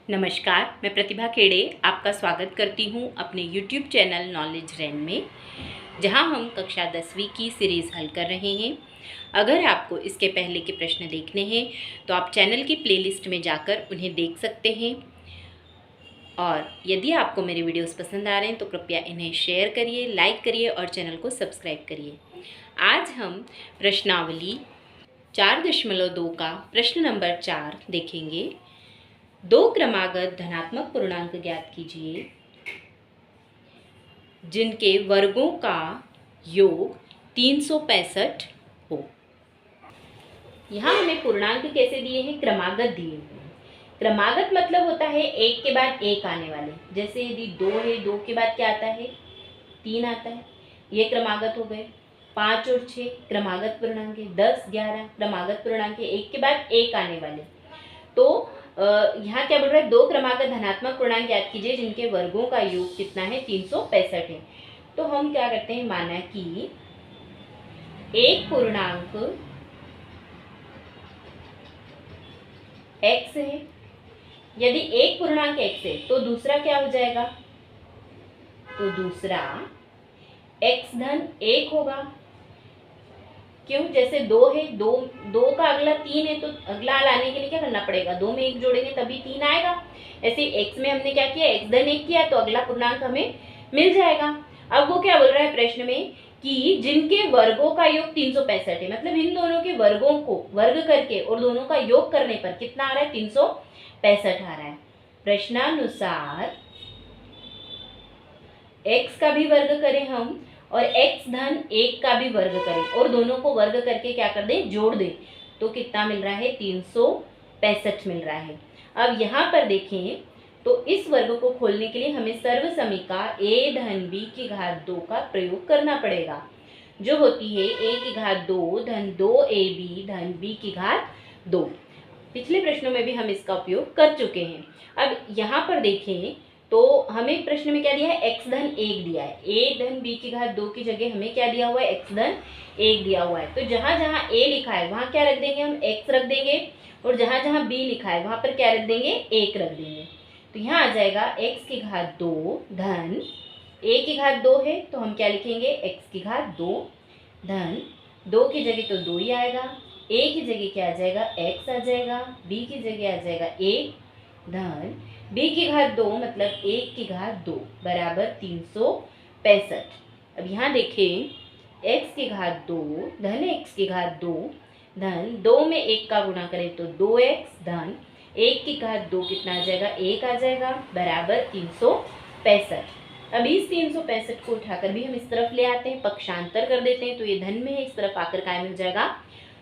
नमस्कार, मैं प्रतिभा खेड़े आपका स्वागत करती हूँ अपने YouTube चैनल नॉलेज रैन में, जहाँ हम कक्षा 10वीं की सीरीज़ हल कर रहे हैं। अगर आपको इसके पहले के प्रश्न देखने हैं तो आप चैनल की प्लेलिस्ट में जाकर उन्हें देख सकते हैं। और यदि आपको मेरे वीडियोस पसंद आ रहे हैं तो कृपया इन्हें शेयर करिए, लाइक करिए और चैनल को सब्सक्राइब करिए। आज हम प्रश्नावली 4.2 का प्रश्न नंबर 4 देखेंगे। दो क्रमागत धनात्मक पूर्णांक ज्ञात कीजिए जिनके वर्गों का योग 365 हो। यहाँ हमें पूर्णांक कैसे दिए हैं? क्रमागत दिए हुए हैं। क्रमागत मतलब होता है एक के बाद एक आने वाले। जैसे यदि 2 है, 2 के बाद क्या आता है? 3 आता है, ये क्रमागत हो गए। 5 और 6 क्रमागत पूर्णांक है। 10, 11 क्रमागत पूर्णांक है, एक के बाद एक आने वाले। तो यहाँ क्या बोल रहा है? दो क्रमागत धनात्मक पूर्णांक ज्ञात कीजिए जिनके वर्गों का योग कितना है? 365 है। तो हम क्या करते हैं? माना कि एक पूर्णांक x है। यदि एक पूर्णांक x है तो दूसरा क्या हो जाएगा? तो दूसरा x धन 1 होगा। क्यों? जैसे 2 है, 2 का अगला 3 है, तो अगला लाने के लिए क्या करना पड़ेगा? 2 में 1 जोड़ेंगे तभी 3 आएगा। ऐसे x में हमने क्या किया? x धन 1 किया तो अगला पूर्णांक हमें मिल जाएगा। अब वो क्या बोल रहा है प्रश्न में कि जिनके वर्गों का योग 365 है, मतलब इन दोनों के वर्गों को वर्ग करके और दोनों का योग करने पर कितना आ रहा है? 365 आ रहा है। प्रश्नानुसार x का भी वर्ग करें हम और x धन 1 का भी वर्ग करें और दोनों को वर्ग करके क्या कर दें? जोड़ दें, तो कितना मिल रहा है? 365 मिल रहा है। अब यहाँ पर देखें तो इस वर्ग को खोलने के लिए हमें सर्वसमीका a धन b की घात 2 का प्रयोग करना पड़ेगा, जो होती है a की घात 2 धन 2ab धन b की घात 2। पिछले प्रश्नों में भी हम इसका उपयोग कर चुके हैं। अब यहाँ पर देखें तो हमें प्रश्न में क्या दिया है? x धन 1 दिया है। a धन b की घात 2 की जगह हमें क्या दिया हुआ है? x धन 1 दिया हुआ है। तो जहां जहां a लिखा है वहां क्या रख देंगे? हम x रख देंगे, और जहां जहां b लिखा है वहां पर क्या रख देंगे? 1 रख देंगे। तो यहाँ आ जाएगा x की घात 2 धन a की घात 2 है तो हम क्या लिखेंगे? x की घात 2 धन 2 की जगह तो 2 ही आएगा, a की जगह क्या आ जाएगा? x आ जाएगा, b की जगह आ जाएगा 1 धन b की घात 2 मतलब 1 की घात 2 बराबर 365। अब यहाँ देखें x की घात 2 धन x की घात 2 धन 2 में 1 का गुणा करें तो 2x धन 1 की घात 2 कितना आ जाएगा? 1 आ जाएगा बराबर 365। अब इस 365 को उठाकर भी हम इस तरफ ले आते हैं, पक्षांतर कर देते हैं, तो ये धन में है, इस तरफ आकर क्या मिल जाएगा?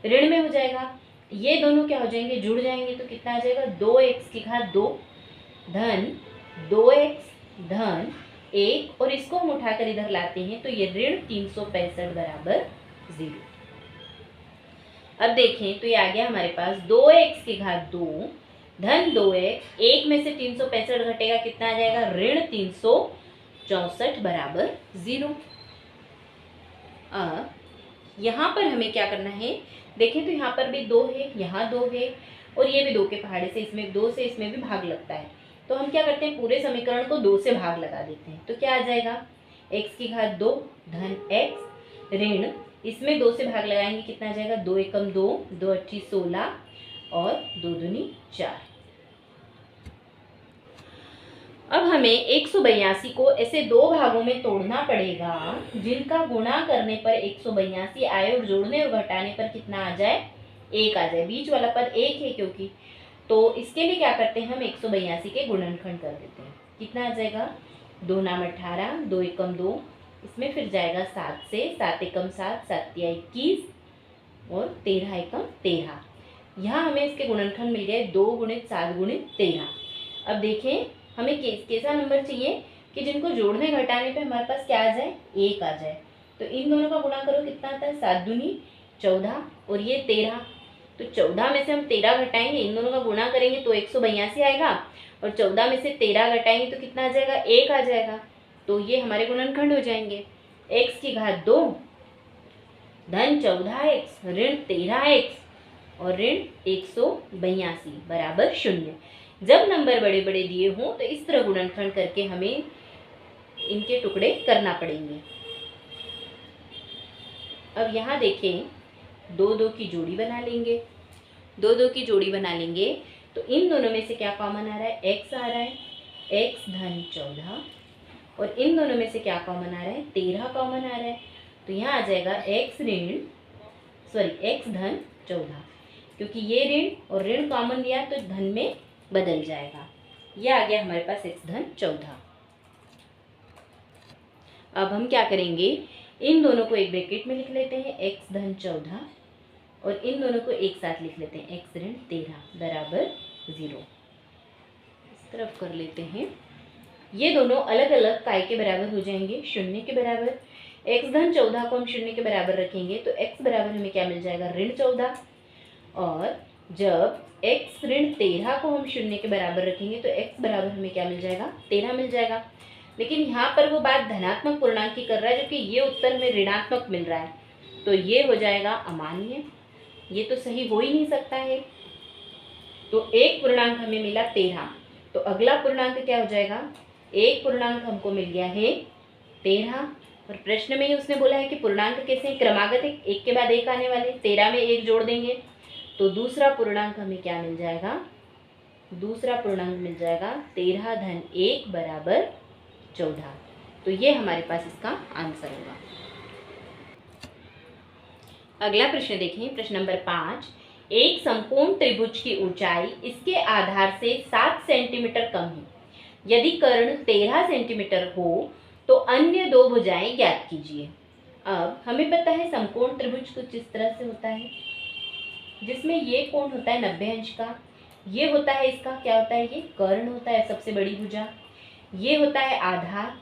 ऋण में हो जाएगा। ये दोनों क्या हो जाएंगे? जुड़ जाएंगे, तो कितना आ जाएगा? 2x की घात 2 धन 2x धन 1, और इसको हम उठाकर इधर लाते हैं तो ये ऋण 365 बराबर 0। अब देखें तो ये आ गया हमारे पास 2x की घात 2 धन 2x, 1 में से 365 घटेगा, कितना आ जाएगा? ऋण 364 बराबर 0। अब यहाँ पर हमें क्या करना है? देखें तो यहाँ पर भी 2 है, यहाँ 2 है, और ये भी 2 के पहाड़े से इसमें 2 से इसमें भी भाग लगता है। तो हम क्या करते हैं? पूरे समीकरण को 2 से भाग लगा देते हैं, तो क्या आ जाएगा? x की घात 2 धन x ऋण, इसमें 2 से भाग लगाएंगे, कितना आ जाएगा? 2 एकम 2, 2 अट्ठी 16 और 2 दूनी 4। अब हमें 182 को ऐसे दो भागों में तोड़ना पड़ेगा जिनका गुणा करने पर 182 आए और जोड़ने और घटाने पर कितना आ जाए? 1 आ जाए। बीच वाला पद 1 है क्योंकि, तो इसके लिए क्या करते हैं? हम 182 के गुणनखंड कर देते हैं। कितना आ जाएगा? 2 नाम 18, 2 एकम 2, इसमें फिर जाएगा 7 से, 7 एकम 7, 7 तिया 21 और 13 एकम 13। यहाँ हमें इसके गुणनखंड मिल गए 2 गुणित 7 गुणित 13। अब देखें हमें कैसा नंबर चाहिए कि जिनको जोड़ने घटाने पे हमारे पास क्या आ जाए? 1 आ जाए। तो इन दोनों का गुणा करो, कितना आता है? 7 दूनी 14 और ये 13, तो 14 में से हम 13 घटाएंगे, इन दोनों का गुणा करेंगे तो 182 आएगा, और 14 में से 13 घटाएंगे तो कितना आ जाएगा? 1 आ जाएगा। तो ये हमारे गुणनखंड हो जाएंगे। x की घात 2 धन 14x ऋण 13x और ऋण 182 बराबर 0। जब नंबर बड़े बड़े दिए हों तो इस तरह गुणनखंड करके हमें इनके टुकड़े करना पड़ेंगे। अब यहाँ देखें, 2 की जोड़ी बना लेंगे। 2 की जोड़ी बना लेंगे तो इन दोनों में से क्या कॉमन आ रहा है, x आ रहा है, x धन 14, और इन दोनों में से क्या कॉमन आ रहा है, 13 कॉमन आ रहा है। तो यहाँ आ जाएगा x धन 14, क्योंकि ये ऋण और ऋण कॉमन लिया तो धन में बदल जाएगा। ये आ गया हमारे पास x धन 14। अब हम क्या करेंगे, इन दोनों को एक ब्रैकेट में लिख लेते हैं, x धन 14, और इन दोनों को एक साथ लिख लेते हैं, x ऋण 13 बराबर 0। इस तरफ कर लेते हैं। ये दोनों अलग अलग काय के बराबर हो जाएंगे, 0 के बराबर। x धन 14 को हम 0 के बराबर रखेंगे तो x बराबर हमें क्या मिल जाएगा, ऋण 14। और जब x ऋण 13 को हम 0 के बराबर रखेंगे तो x बराबर हमें क्या मिल जाएगा, 13 मिल जाएगा। लेकिन यहाँ पर वो बात धनात्मक पूर्णांक की कर रहा है, जबकि ये उत्तर में ऋणात्मक मिल रहा है, तो ये हो जाएगा अमान्य। ये तो सही हो ही नहीं सकता है। तो एक पूर्णांक हमें मिला 13, तो अगला पूर्णांक क्या हो जाएगा, एक पूर्णांक हमको मिल गया है 13, और प्रश्न में ही उसने बोला है कि पूर्णांक कैसे हैं, क्रमागत एक के बाद एक आने वाले, 13 में एक जोड़ देंगे तो दूसरा पूर्णांक हमें क्या मिल जाएगा, दूसरा पूर्णांक मिल जाएगा 13 धन 1 बराबर 14। तो ये हमारे पास इसका आंसर होगा। अगला प्रश्न देखें, प्रश्न नंबर 5। एक समकोण त्रिभुज की ऊंचाई इसके आधार से 7 सेंटीमीटर कम है। यदि कर्ण 13 सेंटीमीटर हो तो अन्य 2 भुजाएं ज्ञात कीजिए। अब हमें पता है समकोण त्रिभुज कुछ इस तरह से होता है, जिसमें ये कोण होता है 90 अंश का, ये होता है इसका क्या होता है, ये कर्ण होता है सबसे बड़ी भुजा, ये होता है आधार,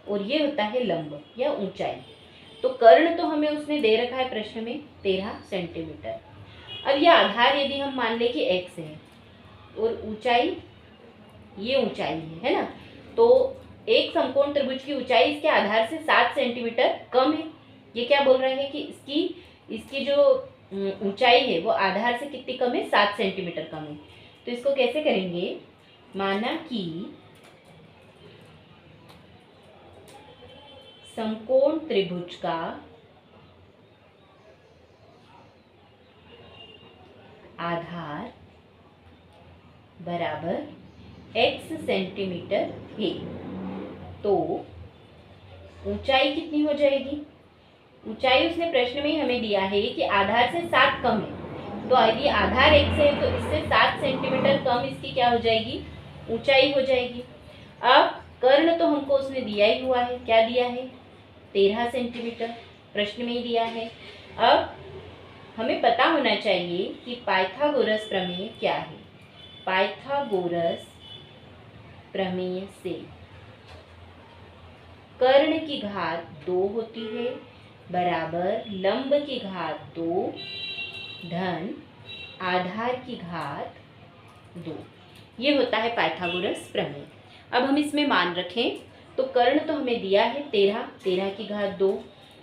और ये होता है लंब या ऊंचाई। तो कर्ण तो हमें उसने दे रखा है प्रश्न में 13 सेंटीमीटर। अब यह आधार यदि हम मान ले कि x है और ऊंचाई ये ऊंचाई है ना, तो एक समकोण त्रिभुज की ऊंचाई इसके आधार से 7 सेंटीमीटर कम है। ये क्या बोल रहा है कि इसकी जो ऊंचाई है वो आधार से कितनी कम है, 7 सेंटीमीटर कम है। तो इसको कैसे करेंगे, माना कि समकोण त्रिभुज का आधार बराबर x सेंटीमीटर है, तो ऊंचाई कितनी हो जाएगी, ऊंचाई उसने प्रश्न में ही हमें दिया है कि आधार से 7 कम है, तो यदि आधार x है तो इससे 7 सेंटीमीटर कम इसकी क्या हो जाएगी, ऊंचाई हो जाएगी। अब कर्ण तो हमको उसने दिया ही हुआ है, क्या दिया है, 13 सेंटीमीटर प्रश्न में ही दिया है। अब हमें पता होना चाहिए कि पाइथागोरस प्रमेय क्या है। पाइथागोरस प्रमेय से कर्ण की घात 2 होती है बराबर लंब की घात 2 धन आधार की घात 2, ये होता है पाइथागोरस प्रमेय। अब हम इसमें मान रखें तो कर्ण तो हमें दिया है 13 की घात 2,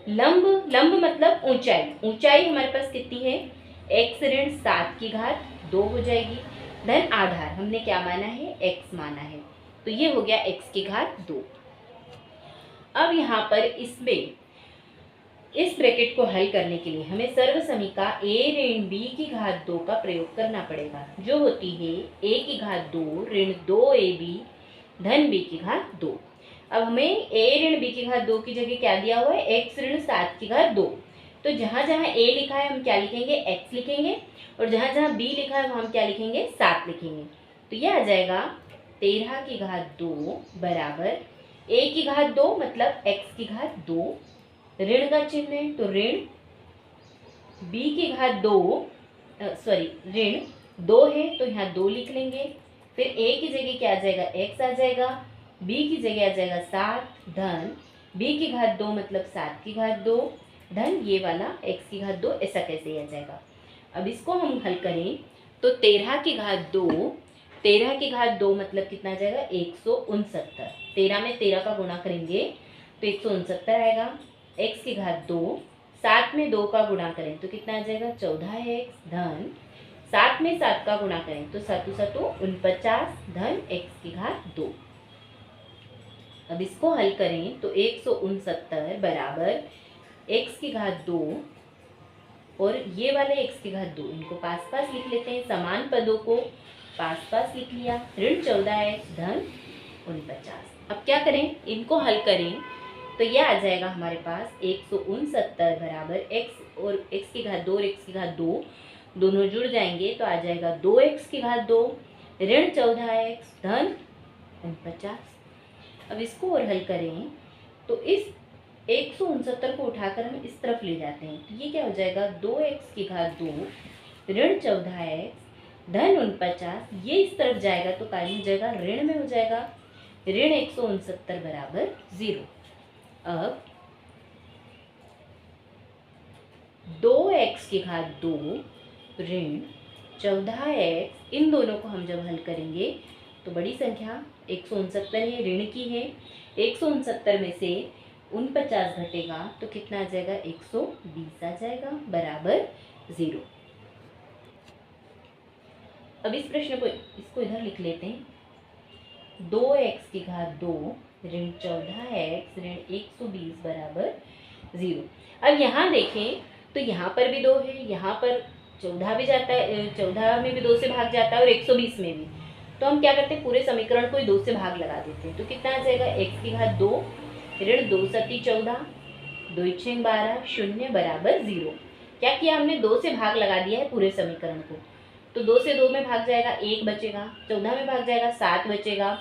लंब मतलब ऊंचाई, ऊंचाई हमारे पास कितनी है, x ऋण 7 की घात 2 हो जाएगी, धन आधार हमने क्या माना है, x माना है, तो ये हो गया x की घात 2। अब यहाँ पर इसमें इस ब्रैकेट को हल करने के लिए हमें सर्वसमीका a ऋण b की घात 2 का प्रयोग करना पड़ेगा, जो होती है a की घात 2 ऋण 2ab धन b की घात 2। अब हमें a ऋण b की घात 2 की जगह क्या दिया हुआ है, x ऋण 7 की घात 2। तो जहाँ जहाँ a लिखा है हम क्या लिखेंगे, x लिखेंगे, और जहाँ जहाँ b लिखा है हम क्या लिखेंगे, 7 लिखेंगे। तो यह आ जाएगा 13 की घात 2 बराबर a की घात 2 मतलब x की घात 2, ऋण का चिन्ह है तो ऋण b की घात 2 ऋण 2 है तो यहाँ 2 लिख लेंगे, फिर a की जगह क्या आ जाएगा, x आ जाएगा, b की जगह आ जाएगा 7 धन b की घात 2 मतलब 7 की घात 2 धन ये वाला x की घात 2, ऐसा कैसे आ जाएगा। अब इसको हम हल करें तो 13 की घात 2 मतलब कितना आ जाएगा, 169। 13 में 13 का गुणा करेंगे तो 169 आएगा, x की घात 2, 7 में 2 का गुणा करें तो कितना आ जाएगा, 14x धन 7 में 7 का गुणा करें तो 7 7 49 धन x की घात 2। अब इसको हल करें तो 169 बराबर x की घात 2 और ये वाले x की घात 2 इनको पास पास लिख लेते हैं, समान पदों को पास पास लिख लिया। ऋण 14x धन 49। अब क्या करें, इनको हल करें तो ये आ जाएगा हमारे पास 169 बराबर x और x की घात 2 और x की घात 2 दोनों जुड़ जाएंगे तो आ जाएगा 2x की घात 2 ऋण 14x धन 49। अब इसको और हल करें तो इस 169 को उठाकर हम इस तरफ ले जाते हैं तो ये क्या हो जाएगा 2x की घात 2 ऋण 14x धन 49। ये इस तरफ जाएगा तो काय हो जाएगा, ऋण में हो जाएगा, ऋण 169 बराबर 0। अब 2x की घात 2 ऋण 14x इन दोनों को हम जब हल करेंगे तो बड़ी संख्या 169 है, ऋण की है। 169 में से 49 घटेगा तो कितना आ जाएगा, 120 आ जाएगा बराबर 0। अब इस प्रश्न को इसको इधर लिख लेते हैं। 2x की घात 2 ऋण 14x ऋण 120 बराबर 0। अब यहाँ देखें तो यहाँ पर भी 2 है, यहाँ पर 14 भी जाता है, 14 में भी 2 से भाग जाता है और 120 में भी। तो हम क्या करते हैं, पूरे समीकरण को 2 से भाग लगा देते हैं तो कितना आ जाएगा, x की घात 2 ऋण 2 सती 14 2 6 12 0 बराबर 0। क्या किया हमने, 2 से भाग लगा दिया है पूरे समीकरण को। तो 2 से 2 में भाग जाएगा 1 बचेगा, 14 में भाग जाएगा 7 बचेगा,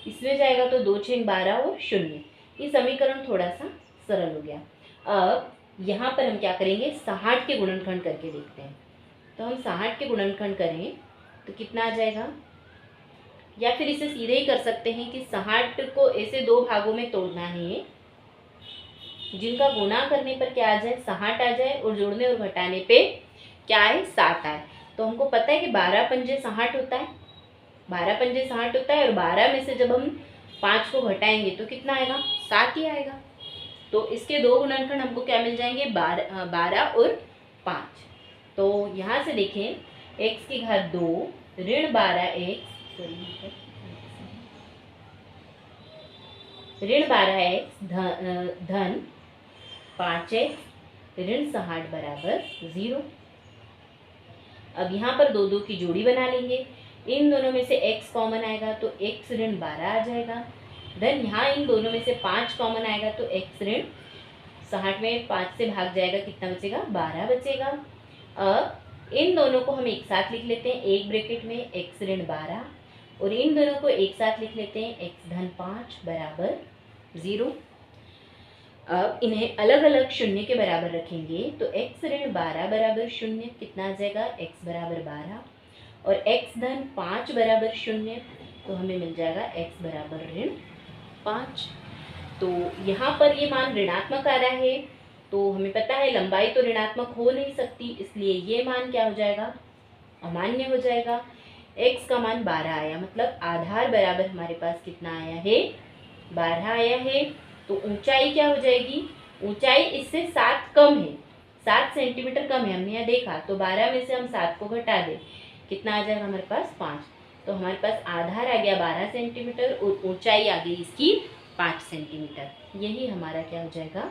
इसमें जाएगा तो 2 6 12 और 0। ये समीकरण थोड़ा सा सरल हो गया। अब यहाँ पर हम क्या करेंगे, 60 के गुणनखंड करके देखते हैं। तो हम 60 के गुणनखंड करें तो कितना आ जाएगा, या फिर इसे सीधे ही कर सकते हैं कि 60 को ऐसे 2 भागों में तोड़ना है जिनका गुणा करने पर क्या आ जाए, 60 आ जाए और जोड़ने और घटाने पे क्या है, 7 आए। तो हमको पता है कि 12 पंजे 60 होता है, 12 पंजे 60 होता है और 12 में से जब हम 5 को घटाएंगे तो कितना आएगा, 7 ही आएगा। तो इसके 2 गुणनखंड हमको क्या मिल जाएंगे, 12 और 5। तो यहाँ से देखें x की घात 2 ऋण 12x ऋण 12x धन 5x ऋण 60 बराबर 0। अब यहाँ पर 2 2 की जोड़ी बना लेंगे, इन दोनों में से x कॉमन आएगा तो x ऋण 12 आ जाएगा। धन यहाँ इन दोनों में से 5 कॉमन आएगा तो x ऋण 60 में 5 से भाग जाएगा, कितना बचेगा, 12 बचेगा। अब इन दोनों को हम एक साथ लिख लेते हैं, एक ब्रैकेट में x ऋण 12 और इन दोनों को एक साथ लिख लेते हैं x धन 5 बराबर 0। अब इन्हें अलग अलग शून्य के बराबर रखेंगे तो x ऋण 12 बराबर 0 कितना आ जाएगा, x बराबर 12 और x धन 5 बराबर 0 तो हमें मिल जाएगा x बराबर ऋण 5। तो यहाँ पर ये मान ऋणात्मक आ रहा है तो हमें पता है लंबाई तो ऋणात्मक हो नहीं सकती, इसलिए ये मान क्या हो जाएगा, अमान्य हो जाएगा। x का मान 12 आया, मतलब आधार बराबर हमारे पास कितना आया है, 12 आया है। तो ऊंचाई क्या हो जाएगी, ऊंचाई इससे 7 कम है, 7 सेंटीमीटर कम है, हमने यहाँ देखा। तो 12 में से हम 7 को घटा दें, कितना आ जाएगा हमारे पास, 5। तो हमारे पास आधार आ गया 12 सेंटीमीटर और ऊंचाई आ गई इसकी 5 सेंटीमीटर। यही हमारा क्या हो जाएगा,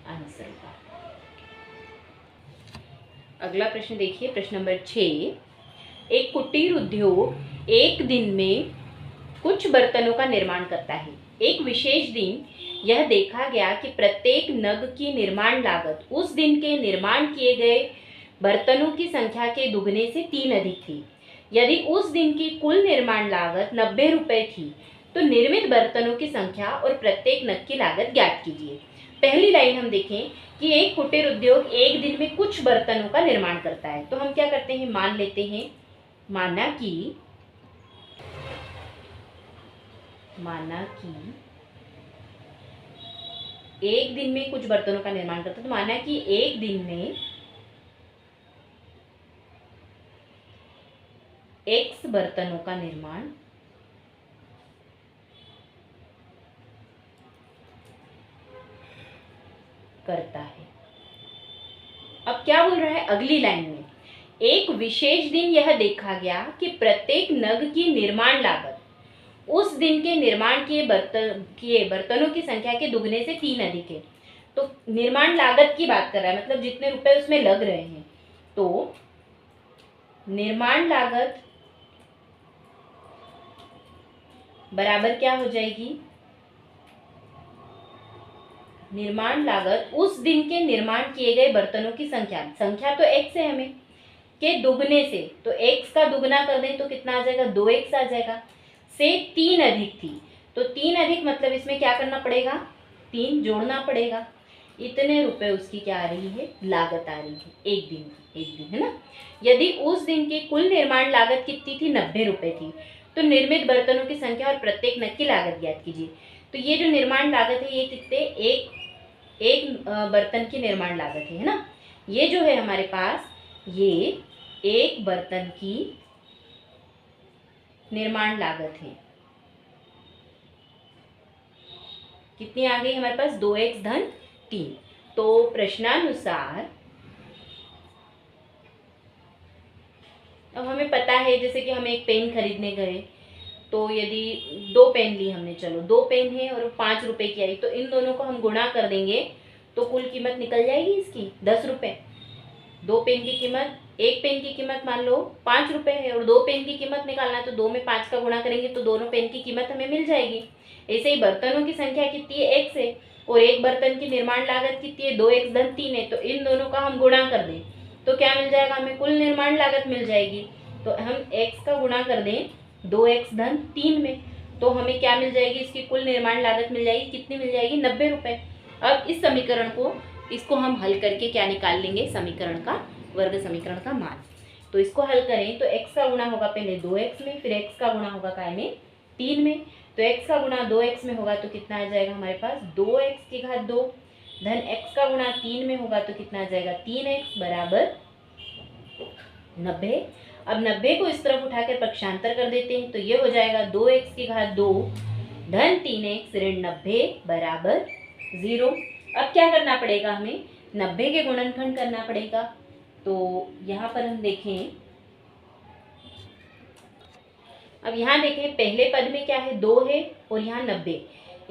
आंसर होगा। अगला प्रश्न देखिए, प्रश्न नंबर 6। एक कुटीर उद्योग एक दिन में कुछ बर्तनों का निर्माण करता है। एक विशेष दिन यह देखा गया कि प्रत्येक नग की निर्माण लागत उस दिन के निर्माण किए गए बर्तनों की संख्या के दुगने से 3 अधिक थी। यदि उस दिन की कुल निर्माण लागत 90 रुपये थी तो निर्मित बर्तनों की संख्या और प्रत्येक नग की लागत ज्ञात कीजिए। पहली लाइन हम देखें कि एक कुटीर उद्योग एक दिन में कुछ बर्तनों का निर्माण करता है। तो हम क्या करते हैं, मान लेते हैं, माना कि एक दिन में कुछ बर्तनों का निर्माण करता है। तो माना कि एक दिन में x बर्तनों का निर्माण करता है। अब क्या बोल रहा है अगली लाइन में एक विशेष दिन यह देखा गया कि प्रत्येक नग की निर्माण लागत उस दिन के निर्माण किए बर्तनों की संख्या के दुगने से 3 अधिक है। तो निर्माण लागत की बात कर रहा है, मतलब जितने रुपए उसमें लग रहे हैं। तो निर्माण लागत बराबर क्या हो जाएगी, निर्माण लागत उस दिन के निर्माण किए गए बर्तनों की संख्या तो x है हमें, के दुगने से, तो x का दुगना कर दें तो कितना आ जाएगा, 2x आ जाएगा, से 3 अधिक थी। तो 3 अधिक मतलब इसमें क्या करना पड़ेगा, 3 जोड़ना पड़ेगा। इतने रुपए उसकी क्या आ रही है, लागत आ रही है एक दिन है ना। यदि उस दिन की कुल निर्माण लागत कितनी थी, 90 रुपए थी, तो निर्मित बर्तनों की संख्या और प्रत्येक नग की लागत ज्ञात कीजिए। तो ये जो निर्माण लागत है ये कितने, एक बर्तन की निर्माण लागत है ना। ये जो है हमारे पास, ये एक बर्तन की निर्माण लागत है। कितनी आ गई हमारे पास, 2x धन 3। तो प्रश्नानुसार अब हमें पता है, जैसे कि हम एक पेन खरीदने गए, तो यदि 2 पेन ली हमने, चलो 2 पेन है और 5 रुपए की आई, तो इन दोनों को हम गुणा कर देंगे तो कुल कीमत निकल जाएगी इसकी 10 रुपए। 2 पेन की कीमत, एक पेन की कीमत मान लो 5 रुपए है और 2 पेन की कीमत निकालना है, तो 2 में 5 का गुणा करेंगे तो दोनों पेन की कीमत हमें मिल जाएगी। ऐसे ही बर्तनों की संख्या कितनी है, x है, और एक बर्तन की निर्माण लागत कितनी है, 2x धन 3 है। तो इन दोनों का हम गुणा कर दें तो क्या मिल जाएगा, हमें कुल निर्माण लागत मिल जाएगी। तो हम x का गुणा कर दें 2x धन 3 में, तो हमें क्या मिल जाएगी, इसकी कुल निर्माण लागत मिल जाएगी, कितनी मिल जाएगी, 90 रुपए। अब इस समीकरण को, इसको हम हल करके क्या निकाल लेंगे, समीकरण का, वर्ग समीकरण का मान। तो इसको हल करें तो x का गुणा होगा पहले 2x में, फिर x का गुणा होगा काय में, 3 में। तो x का गुणा 2x में होगा तो कितना आ जाएगा हमारे पास, 2x की घात 2 धन x का गुणा 3 में होगा तो कितना आ जाएगा, 3x बराबर 90। अब 90 को इस तरफ उठाकर पक्षांतर कर देते हैं तो ये हो जाएगा 2x की घात 2 धन 3x ऋण 90 बराबर 0। अब क्या करना पड़ेगा हमें, 90 के गुणनखंड करना पड़ेगा। तो यहाँ पर हम देखें, अब यहाँ देखें पहले पद में क्या है, 2 है और यहाँ 90,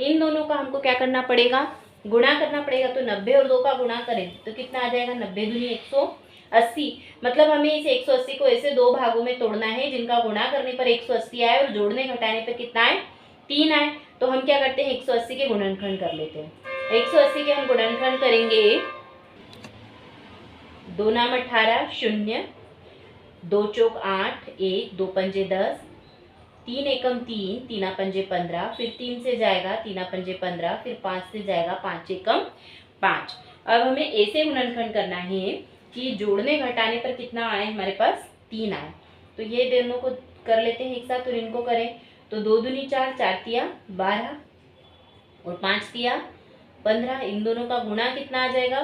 इन दोनों का हमको क्या करना पड़ेगा, गुणा करना पड़ेगा। तो 90 और 2 का गुणा करें तो कितना आ जाएगा, 90 दूनी 180। मतलब हमें इस 180 को ऐसे 2 भागों में तोड़ना है जिनका गुणा करने पर 180 आए और जोड़ने घटाने पर कितना आए, 3 आए। तो हम क्या करते हैं, 180 के गुणनखंड कर लेते हैं। 180 के हम गुणनखंड करेंगे, 2 नाम 18, 0, 2 चौक 8, 1, 2 पंजे 10, 3 एकम 3, 3 पंजे 15, फिर 3 से जाएगा 3 पंजे 15, फिर 5 से जाएगा 5 एकम 5। अब हमें ऐसे गुणनखंड करना है कि जोड़ने घटाने पर कितना आए हमारे पास, 3 आए। तो ये दोनों को कर लेते हैं एक साथ और इनको करें तो 2 दूनी 4, 4 तिया 12 और 5 तिया 15। इन दोनों का गुणा कितना आ जाएगा,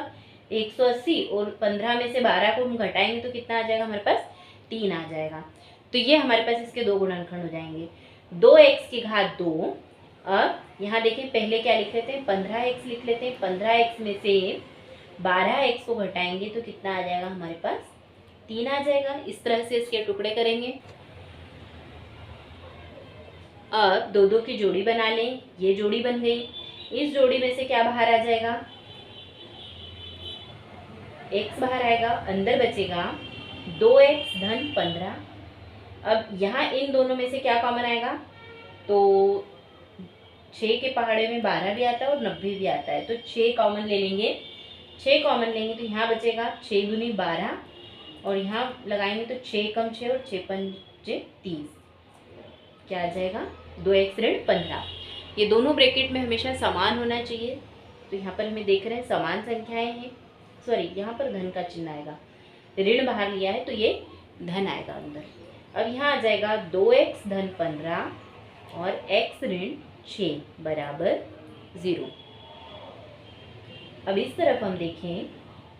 180, और 15 में से 12 को हम घटाएंगे तो कितना आ जाएगा हमारे पास, 3 आ जाएगा। तो ये हमारे पास इसके 2 गुणनखंड हो जाएंगे, 2x की घात 2। अब यहाँ देखें पहले क्या लिख लेते हैं, 15x लिख लेते हैं। 15x में से 12x को घटाएंगे तो कितना आ जाएगा हमारे पास, 3 आ जाएगा। इस तरह से इसके टुकड़े करेंगे। अब 2 2 की जोड़ी बना लें, ये जोड़ी बन गई। इस जोड़ी में से क्या बाहर आ जाएगा, x बाहर आएगा, अंदर बचेगा 2x धन 15। अब यहाँ इन दोनों में से क्या कॉमन आएगा, तो 6 के पहाड़े में 12 भी आता है और 90 भी आता है, तो 6 कॉमन ले लेंगे। 6 कॉमन लेंगे तो यहाँ बचेगा 6 दूनी 12 और यहाँ लगाएंगे तो 6 कम 6 और 6 पंजे 30, क्या आ जाएगा, 2x ऋण 15। ये दोनों ब्रैकेट में हमेशा समान होना चाहिए। तो यहाँ पर हमें देख रहे हैं समान संख्याएं हैं, सॉरी यहाँ पर धन का चिन्ह आएगा, ऋण बाहर लिया है तो ये धन आएगा अंदर। अब यहाँ आ जाएगा 2x धन 15 और x ऋण 6 बराबर 0। अब इस तरफ हम देखें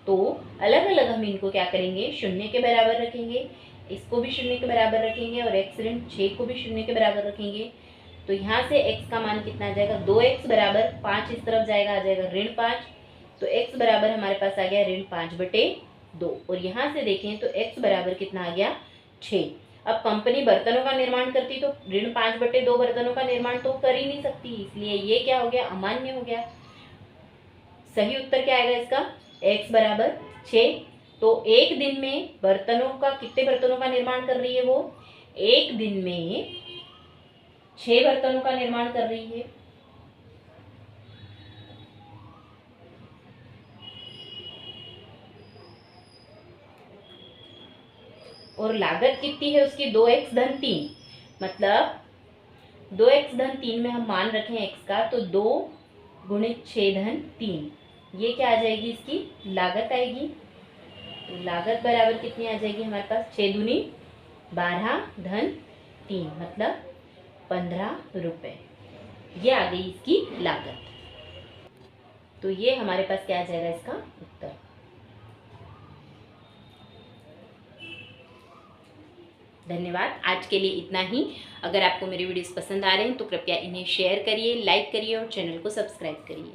तो अलग अलग हम इनको क्या करेंगे, शून्य के बराबर रखेंगे, इसको भी शून्य के बराबर रखेंगे और x ऋण 6 को भी शून्य के बराबर रखेंगे। तो यहाँ से x का मान कितना आ जाएगा, 2x बराबर 5 इस तरफ जाएगा, आ जाएगा ऋण 5। तो x बराबर हमारे पास आ गया ऋण 5/5। 2। और यहाँ से देखें तो x बराबर कितना आ गया 6। अब कंपनी बर्तनों का निर्माण करती तो ऋण 5/2 बर्तनों का निर्माण तो कर ही नहीं सकती, इसलिए ये क्या हो गया, अमान्य हो गया। सही उत्तर क्या आएगा इसका, x बराबर 6। तो एक दिन में बर्तनों का, कितने बर्तनों का निर्माण कर रही है वो, एक दिन में 6 बर्तनों का निर्माण कर रही है। और लागत कितनी है उसकी, 2x धन 3, मतलब 2x धन 3 में हम मान रखें x का, तो 2 गुणित 6 धन 3, ये क्या आ जाएगी, इसकी लागत आएगी। तो लागत बराबर कितनी आ जाएगी हमारे पास, 6 दूनी 12 धन 3, मतलब 15 रुपये, ये आ गई इसकी लागत। तो ये हमारे पास क्या आ जाएगा इसका उत्तर। धन्यवाद, आज के लिए इतना ही। अगर आपको मेरे वीडियोस पसंद आ रहे हैं तो कृपया इन्हें शेयर करिए, लाइक करिए और चैनल को सब्सक्राइब करिए।